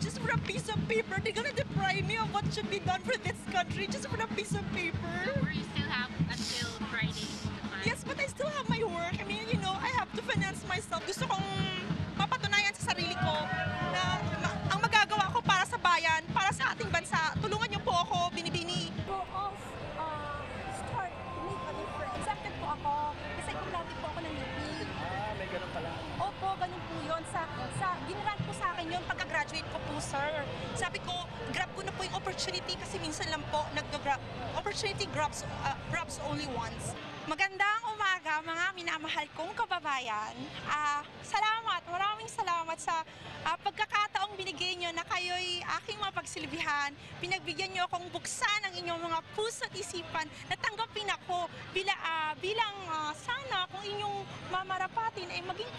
just for a piece of paper. They're gonna deprive me of what should be done for this country just for a piece of paper. Or you still have until Friday to file? Yes, but I still have my work. I mean, I have to finance myself. Gusto kong mapatunayan sa sarili ko na ang magagawa ko para sa bayan, para sa ating bansa. Tulungan niyo po ako, binibini. Go off, start to make a difference. Accepted po ako kasi kumlati po ako ng UP. May ganun pala. Opo, ganun po yun. Ginrant po sa akin yun pagka-graduate ko po, sir. Sabi ko, grab ko na po yung opportunity kasi minsan lang po nag-grab. Opportunity grabs only once. Magandang umaga mga minamahal kong kababayan. Maraming salamat sa pagkakataong binigay nyo na kayo'y aking mapagsilbihan. Pinagbigyan nyo akong buksan ang inyong mga puso at isipan na tanggapin ako bilang sana kung inyong mamarapatin ay maging